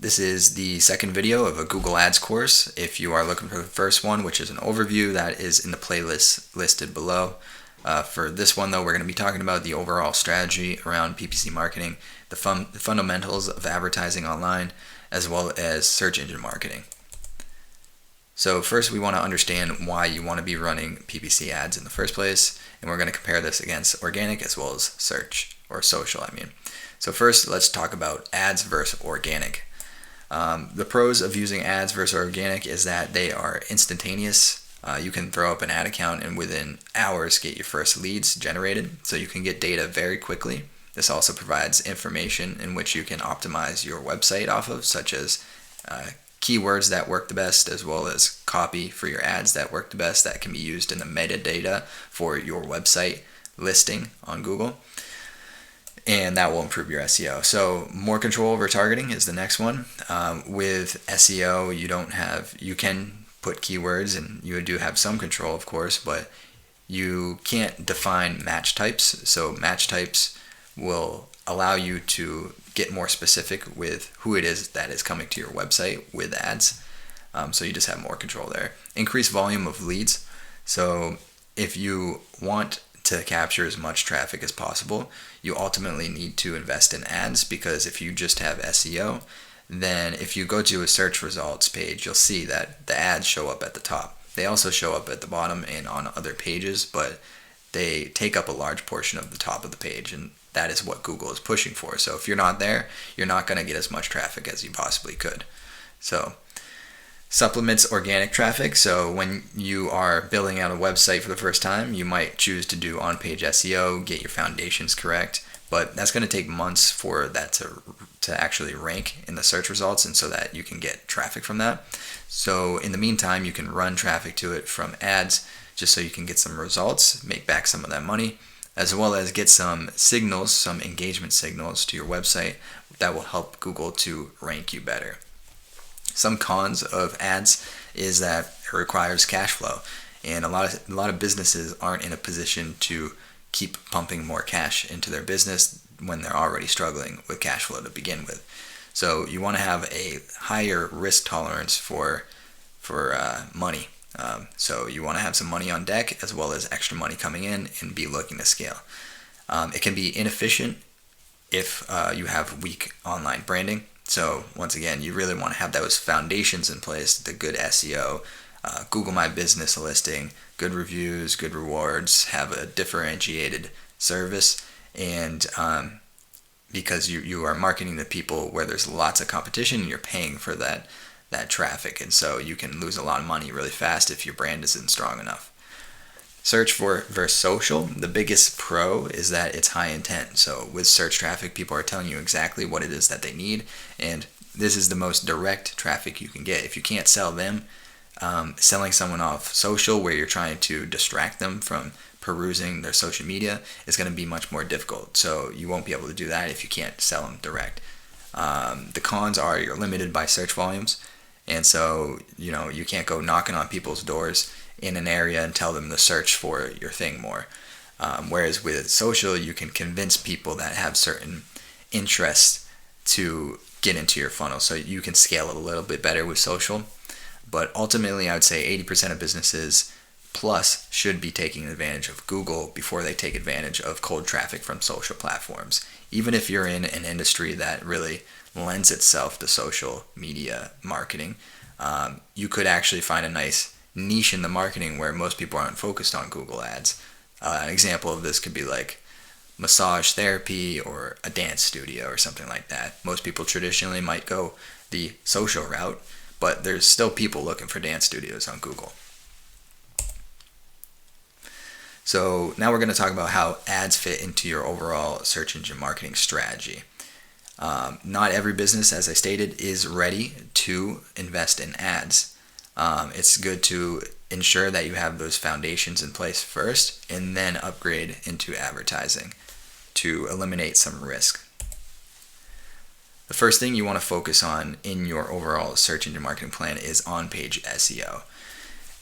This is the second video of a Google Ads course. If you are looking for the first one, which is an overview, that is in the playlist listed below. For this one though, we're going to be talking about the overall strategy around PPC marketing, the fundamentals of advertising online, as well as search engine marketing. So first we want to understand why you want to be running PPC ads in the first place, and we're going to compare this against organic as well as search, or social I mean. So first let's talk about ads versus organic. The pros of using ads versus organic is that they are instantaneous. You can throw up an ad account and within hours get your first leads generated, so you can get data very quickly. This also provides information in which you can optimize your website off of, such as keywords that work the best, as well as copy for your ads that work the best, that can be used in the metadata for your website listing on Google, and that will improve your SEO. So more control over targeting is the next one. With SEO, you can put keywords and you do have some control, of course, but you can't define match types. So match types will allow you to get more specific with who it is that is coming to your website with ads. So you just have more control there. Increase volume of leads. So if you want to capture as much traffic as possible, you ultimately need to invest in ads, because if you just have SEO, then if you go to a search results page, you'll see that the ads show up at the top. They also show up at the bottom and on other pages, but they take up a large portion of the top of the page, and that is what Google is pushing for. So if you're not there, you're not going to get as much traffic as you possibly could. So supplements organic traffic. So when you are building out a website for the first time, you might choose to do on-page SEO, get your foundations correct, but that's going to take months for that to actually rank in the search results, and so that you can get traffic from that. So in the meantime, you can run traffic to it from ads just so you can get some results, make back some of that money, as well as get some signals, some engagement signals to your website that will help Google to rank you better. Some cons of ads is that it requires cash flow, and a lot of businesses aren't in a position to keep pumping more cash into their business when they're already struggling with cash flow to begin with. So you want to have a higher risk tolerance for money. So you want to have some money on deck as well as extra money coming in, and be looking to scale. It can be inefficient if you have weak online branding. So once again, you really want to have those foundations in place, the good SEO, Google My Business listing, good reviews, good rewards, have a differentiated service, and because you are marketing to people where there's lots of competition and you're paying for that traffic, and so you can lose a lot of money really fast if your brand isn't strong enough. Search versus social. The biggest pro is that it's high intent. So with search traffic, people are telling you exactly what it is that they need, and this is the most direct traffic you can get. If you can't sell them, selling someone off social where you're trying to distract them from perusing their social media is going to be much more difficult. So you won't be able to do that if you can't sell them direct. The cons are you're limited by search volumes, and so you can't go knocking on people's doors in an area and tell them to search for your thing more. Whereas with social, you can convince people that have certain interests to get into your funnel, so you can scale it a little bit better with social. But ultimately, I would say 80% of businesses plus should be taking advantage of Google before they take advantage of cold traffic from social platforms. Even if you're in an industry that really lends itself to social media marketing, you could actually find a nice niche in the marketing where most people aren't focused on Google ads. An example of this could be like massage therapy or a dance studio or something like that. Most people traditionally might go the social route, but there's still people looking for dance studios on Google. So now we're going to talk about how ads fit into your overall search engine marketing strategy. Not every business, as I stated, is ready to invest in ads. It's good to ensure that you have those foundations in place first, and then upgrade into advertising to eliminate some risk. The first thing you want to focus on in your overall search engine marketing plan is on-page SEO.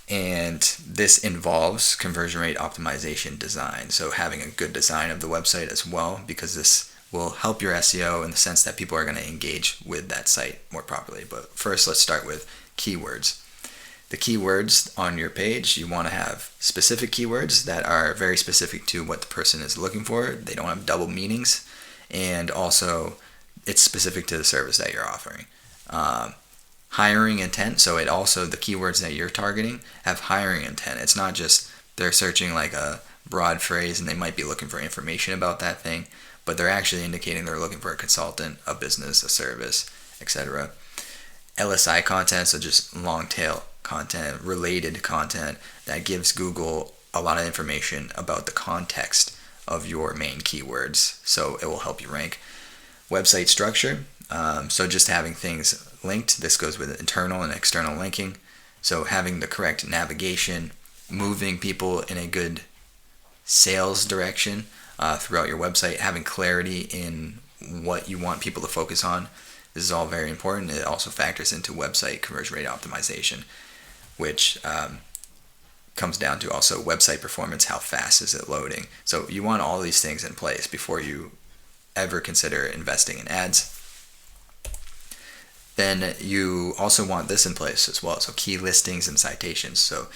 And this involves conversion rate optimization design. So having a good design of the website as well, because this will help your SEO in the sense that people are going to engage with that site more properly. But first, let's start with keywords. The keywords on your page, you want to have specific keywords that are very specific to what the person is looking for. They don't have double meanings, and also it's specific to the service that you're offering. Hiring intent, so the keywords that you're targeting have hiring intent. It's not just they're searching like a broad phrase and they might be looking for information about that thing, but they're actually indicating they're looking for a consultant, a business, a service, etc. LSI content, so just long tail content, related content that gives Google a lot of information about the context of your main keywords, so it will help you rank. Website structure, so just having things linked. This goes with internal and external linking, so having the correct navigation, moving people in a good sales direction throughout your website, having clarity in what you want people to focus on. This is all very important. It also factors into website conversion rate optimization, which comes down to also website performance. How fast is it loading? So you want all these things in place before you ever consider investing in ads. Then you also want this in place as well, so key listings and citations. So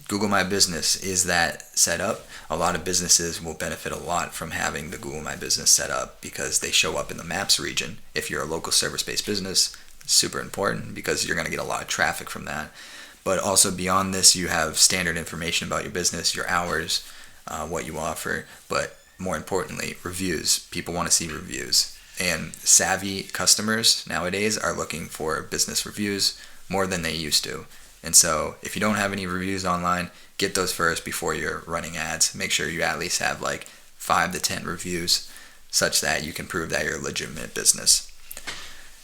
Google My Business, is that set up? A lot of businesses will benefit a lot from having the Google My Business set up because they show up in the maps region. If you're a local service-based business, it's super important because you're going to get a lot of traffic from that. But also beyond this, you have standard information about your business, your hours, what you offer, but more importantly, reviews. People want to see reviews. And savvy customers nowadays are looking for business reviews more than they used to. And so if you don't have any reviews online, get those first before you're running ads. Make sure you at least have like 5 to 10 reviews such that you can prove that you're a legitimate business.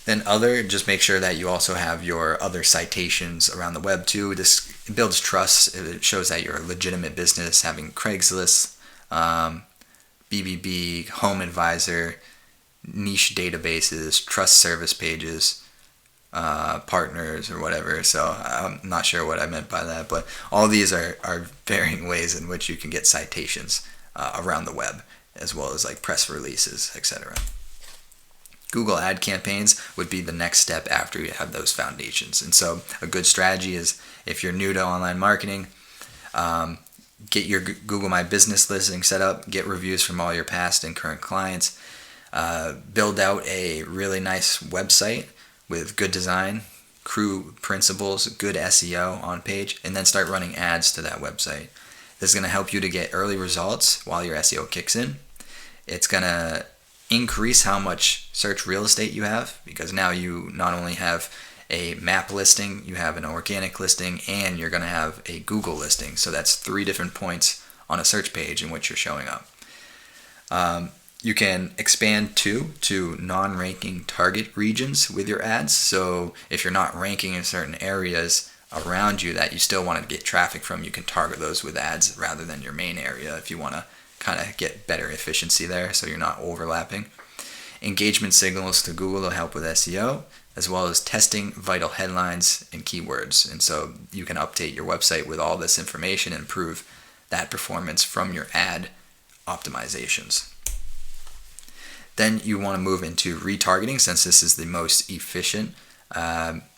Then just make sure that you also have your other citations around the web too. This builds trust. It shows that you're a legitimate business, having Craigslist, BBB, Home Advisor, niche databases, trust service pages, partners or whatever. So I'm not sure what I meant by that, but all these are varying ways in which you can get citations around the web, as well as like press releases, etc. Google ad campaigns would be the next step after you have those foundations. And so a good strategy is, if you're new to online marketing, get your Google My Business listing set up, get reviews from all your past and current clients, build out a really nice website with good design, crew principles, good SEO on page, and then start running ads to that website. This is going to help you to get early results while your SEO kicks in. It's going to increase how much search real estate you have, because now you not only have a map listing, you have an organic listing, and you're going to have a Google listing. So that's 3 different points on a search page in which you're showing up. You can expand to non-ranking target regions with your ads. So if you're not ranking in certain areas around you that you still want to get traffic from, you can target those with ads rather than your main area if you want to kind of get better efficiency there, so you're not overlapping. Engagement signals to Google to help with SEO, as well as testing vital headlines and keywords. And so you can update your website with all this information and improve that performance from your ad optimizations. Then you want to move into retargeting, since this is the most efficient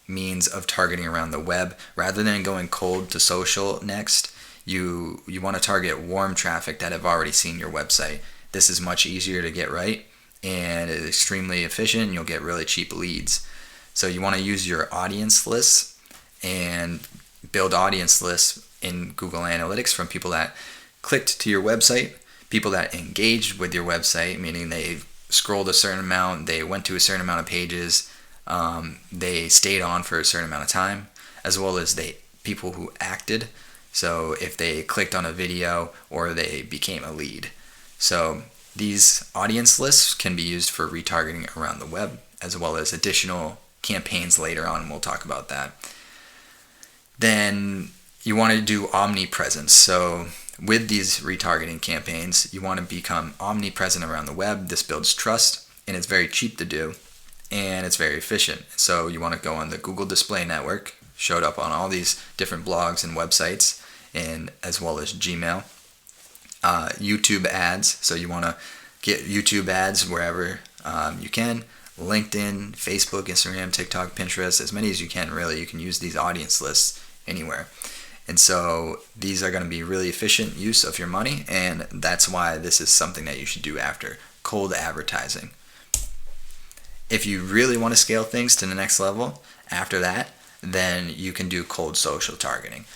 means of targeting around the web. Rather than going cold to social next, you want to target warm traffic that have already seen your website. This is much easier to get right, and it's extremely efficient. You'll get really cheap leads. So you want to use your audience lists and build audience lists in Google Analytics from people that clicked to your website, people that engaged with your website, meaning they scrolled a certain amount, they went to a certain amount of pages, they stayed on for a certain amount of time, as well as people who acted. So if they clicked on a video or they became a lead. So these audience lists can be used for retargeting around the web, as well as additional campaigns later on, and we'll talk about that. Then you want to do omnipresence. So with these retargeting campaigns, you want to become omnipresent around the web. This builds trust, and it's very cheap to do, and it's very efficient. So you want to go on the Google Display Network, showed up on all these different blogs and websites, and as well as Gmail. YouTube ads, so you want to get YouTube ads wherever you can. LinkedIn, Facebook, Instagram, TikTok, Pinterest, as many as you can really. You can use these audience lists anywhere. And so these are going to be really efficient use of your money, and that's why this is something that you should do after cold advertising. If you really want to scale things to the next level after that, then you can do cold social targeting.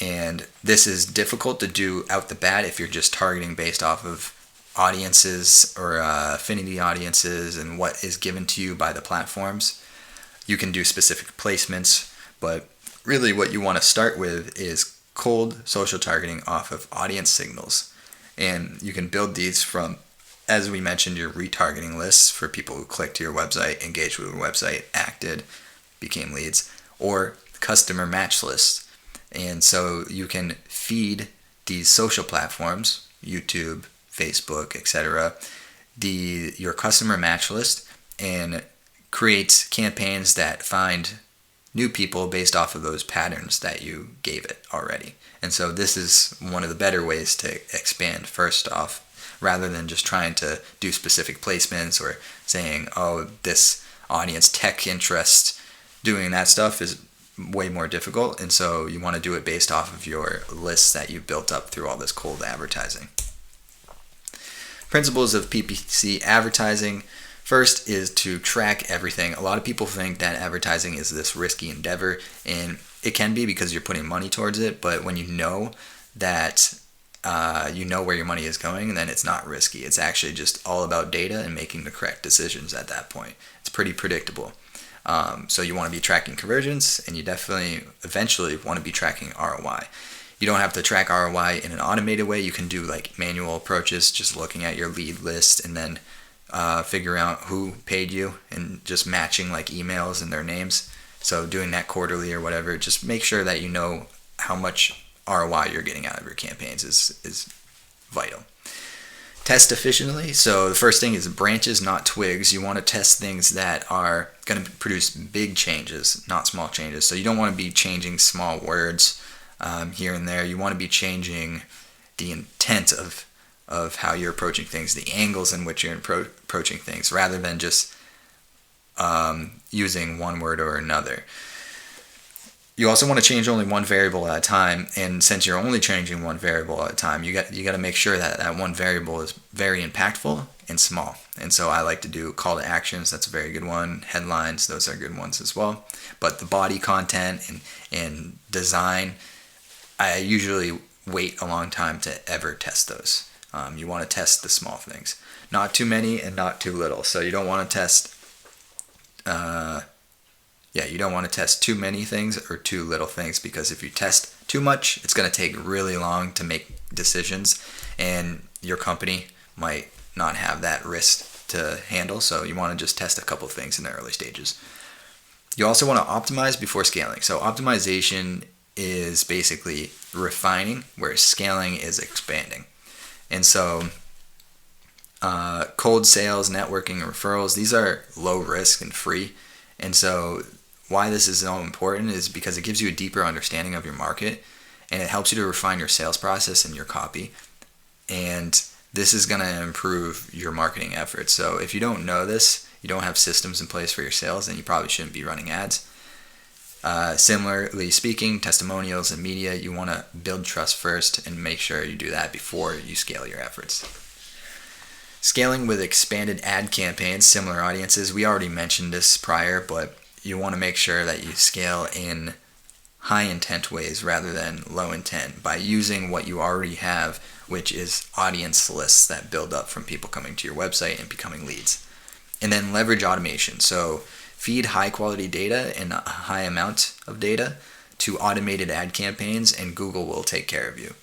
And this is difficult to do out the bat if you're just targeting based off of audiences or affinity audiences and what is given to you by the platforms. You can do specific placements, but really what you want to start with is cold social targeting off of audience signals. And you can build these from, as we mentioned, your retargeting lists for people who clicked to your website, engaged with your website, acted, became leads, or customer match lists. And so you can feed these social platforms, YouTube, Facebook, etc., your customer match list, and create campaigns that find new people based off of those patterns that you gave it already. And so this is one of the better ways to expand first off, rather than just trying to do specific placements or saying, oh, this audience tech interest, doing that stuff is way more difficult. And so you want to do it based off of your lists that you've built up through all this cold advertising. Principles of PPC advertising. First is to track everything. A lot of people think that advertising is this risky endeavor, and it can be because you're putting money towards it, but when you know that you know where your money is going, then it's not risky. It's actually just all about data and making the correct decisions at that point. It's pretty predictable. So you want to be tracking conversions, and you definitely eventually want to be tracking ROI. You don't have to track ROI in an automated way. You can do like manual approaches, just looking at your lead list and then figure out who paid you and just matching like emails and their names. So doing that quarterly or whatever, just make sure that you know how much ROI you're getting out of your campaigns is vital. Test efficiently. So the first thing is branches, not twigs. You want to test things that are going to produce big changes, not small changes. So you don't want to be changing small words here and there. You want to be changing the intent of how you're approaching things, the angles in which you're approaching things, rather than just using one word or another. You also want to change only one variable at a time, and since you're only changing one variable at a time, you got to make sure that that one variable is very impactful and small. And so I like to do call to actions. That's a very good one. Headlines, those are good ones as well. But the body content and design, I usually wait a long time to ever test those. You want to test the small things, not too many and not too little. So you don't want to test you don't want to test too many things or too little things, because if you test too much, it's going to take really long to make decisions, and your company might not have that risk to handle. So you want to just test a couple of things in the early stages. You also want to optimize before scaling. So optimization is basically refining, whereas scaling is expanding. And so cold sales, networking, and referrals, these are low risk and free. And so why this is so important is because it gives you a deeper understanding of your market, and it helps you to refine your sales process and your copy. And this is going to improve your marketing efforts. So if you don't know this, you don't have systems in place for your sales, then you probably shouldn't be running ads. Similarly speaking, testimonials and media, you want to build trust first and make sure you do that before you scale your efforts. Scaling with expanded ad campaigns, similar audiences. We already mentioned this prior, but you want to make sure that you scale in high intent ways rather than low intent by using what you already have, which is audience lists that build up from people coming to your website and becoming leads. And then leverage automation. So feed high quality data and a high amount of data to automated ad campaigns, and Google will take care of you.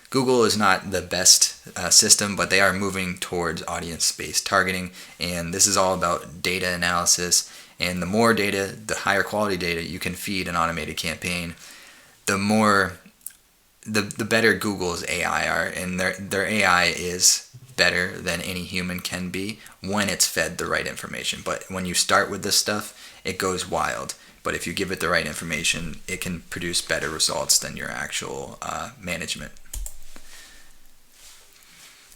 Google is not the best system, but they are moving towards audience-based targeting, and this is all about data analysis. And the more data, the higher quality data you can feed an automated campaign, the better Google's AI are, and their AI is better than any human can be when it's fed the right information. But when you start with this stuff, it goes wild. But if you give it the right information, it can produce better results than your actual management.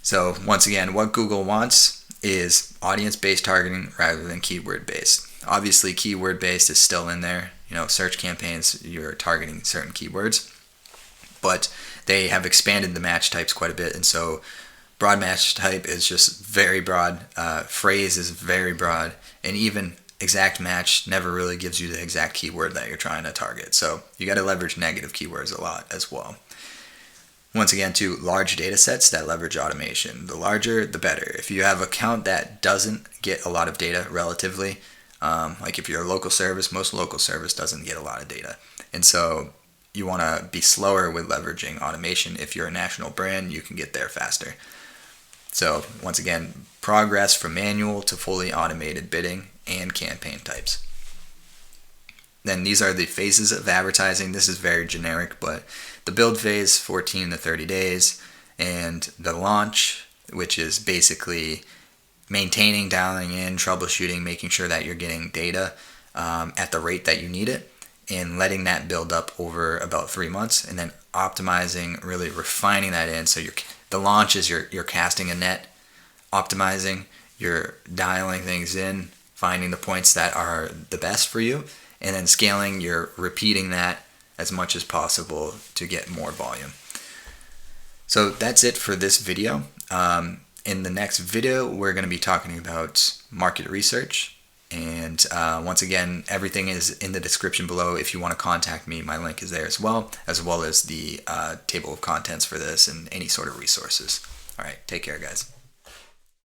So once again, what Google wants is audience-based targeting rather than keyword-based. Obviously, keyword-based is still in there. Search campaigns, you're targeting certain keywords, but they have expanded the match types quite a bit, and so broad match type is just very broad. Phrase is very broad, and even exact match never really gives you the exact keyword that you're trying to target. So you got to leverage negative keywords a lot as well. Once again, to large data sets that leverage automation. The larger, the better. If you have an account that doesn't get a lot of data relatively, like if you're a local service, most local service doesn't get a lot of data. And so you want to be slower with leveraging automation. If you're a national brand, you can get there faster. So once again, progress from manual to fully automated bidding and campaign types. Then these are the phases of advertising. This is very generic, but the build phase, 14 to 30 days, and the launch, which is basically maintaining, dialing in, troubleshooting, making sure that you're getting data at the rate that you need it, and letting that build up over about 3 months, and then optimizing, really refining that in. So the launch is you're casting a net, optimizing, you're dialing things in, finding the points that are the best for you, and then scaling, you're repeating that as much as possible to get more volume. So that's it for this video. In the next video, we're going to be talking about market research. And once again, everything is in the description below. If you want to contact me, my link is there as well as the table of contents for this and any sort of resources. All right, take care, guys.